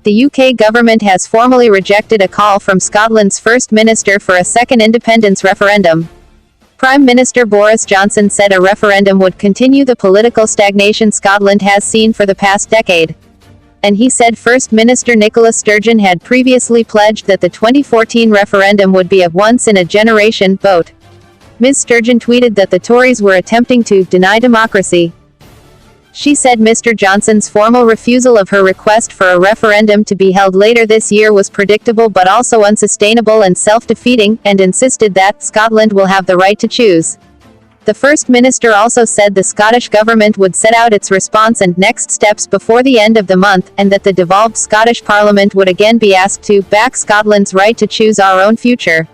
the UK government has formally rejected a call from Scotland's First Minister for a second independence referendum. Prime Minister Boris Johnson said a referendum would continue the political stagnation Scotland has seen for the past decade. And he said First Minister Nicola Sturgeon had previously pledged that the 2014 referendum would be a once-in-a-generation vote. Ms. Sturgeon tweeted that the Tories were attempting to deny democracy. She said Mr. Johnson's formal refusal of her request for a referendum to be held later this year was predictable but also unsustainable and self-defeating, and insisted that Scotland will have the right to choose. The First Minister also said the Scottish Government would set out its response and next steps before the end of the month, and that the devolved Scottish Parliament would again be asked to back Scotland's right to choose our own future.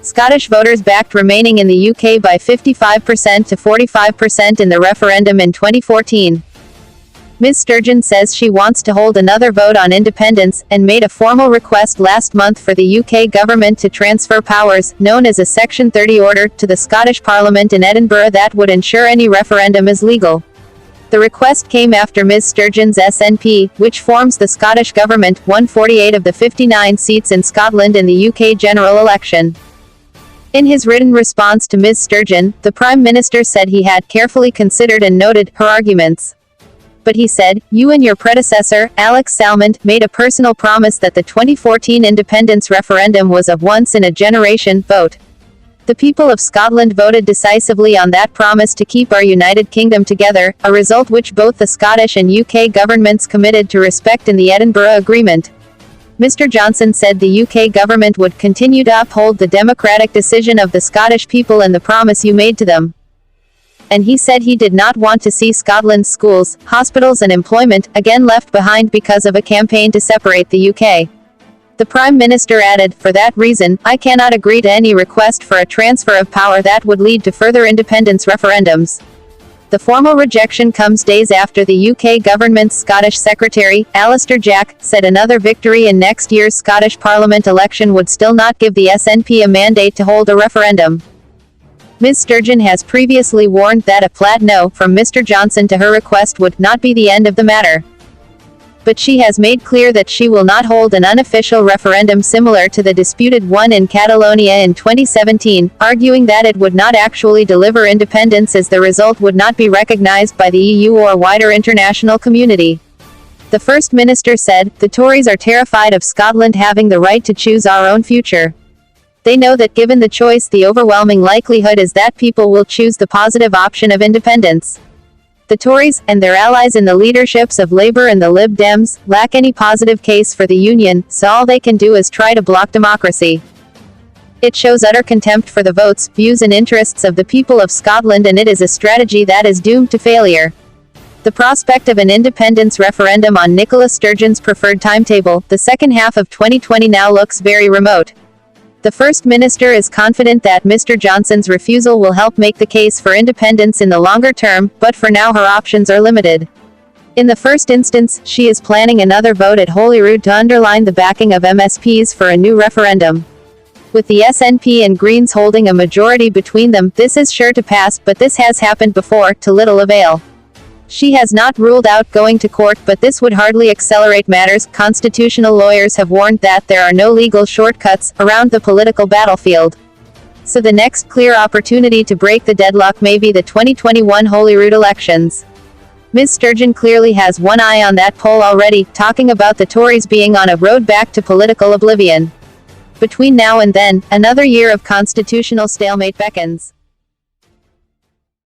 Scottish voters backed remaining in the UK by 55% to 45% in the referendum in 2014. Ms. Sturgeon says she wants to hold another vote on independence, and made a formal request last month for the UK government to transfer powers, known as a Section 30 order, to the Scottish Parliament in Edinburgh that would ensure any referendum is legal. The request came after Ms. Sturgeon's SNP, which forms the Scottish Government, won 48 of the 59 seats in Scotland in the UK general election. In his written response to Ms. Sturgeon, the Prime Minister said he had carefully considered and noted her arguments. But he said, "You and your predecessor, Alex Salmond, made a personal promise that the 2014 independence referendum was a once-in-a-generation vote. The people of Scotland voted decisively on that promise to keep our United Kingdom together, a result which both the Scottish and UK governments committed to respect in the Edinburgh Agreement." Mr. Johnson said the UK government would continue to uphold the democratic decision of the Scottish people and the promise you made to them. And he said he did not want to see Scotland's schools, hospitals and employment again left behind because of a campaign to separate the UK. The Prime Minister added, "For that reason, I cannot agree to any request for a transfer of power that would lead to further independence referendums." The formal rejection comes days after the UK government's Scottish Secretary, Alistair Jack, said another victory in next year's Scottish Parliament election would still not give the SNP a mandate to hold a referendum. Ms. Sturgeon has previously warned that a flat no from Mr. Johnson to her request would not be the end of the matter. But she has made clear that she will not hold an unofficial referendum similar to the disputed one in Catalonia in 2017, arguing that it would not actually deliver independence as the result would not be recognized by the EU or wider international community. The First Minister said, "The Tories are terrified of Scotland having the right to choose our own future. They know that given the choice, the overwhelming likelihood is that people will choose the positive option of independence. The Tories, and their allies in the leaderships of Labour and the Lib Dems, lack any positive case for the Union, so all they can do is try to block democracy. It shows utter contempt for the votes, views and interests of the people of Scotland, and it is a strategy that is doomed to failure." The prospect of an independence referendum on Nicola Sturgeon's preferred timetable, the second half of 2020, now looks very remote. The First Minister is confident that Mr. Johnson's refusal will help make the case for independence in the longer term, but for now her options are limited. In the first instance, she is planning another vote at Holyrood to underline the backing of MSPs for a new referendum. With the SNP and Greens holding a majority between them, this is sure to pass, but this has happened before, to little avail. She has not ruled out going to court, but this would hardly accelerate matters. Constitutional lawyers have warned that there are no legal shortcuts around the political battlefield. So the next clear opportunity to break the deadlock may be the 2021 Holyrood elections. Ms. Sturgeon clearly has one eye on that poll already, talking about the Tories being on a road back to political oblivion. Between now and then, another year of constitutional stalemate beckons.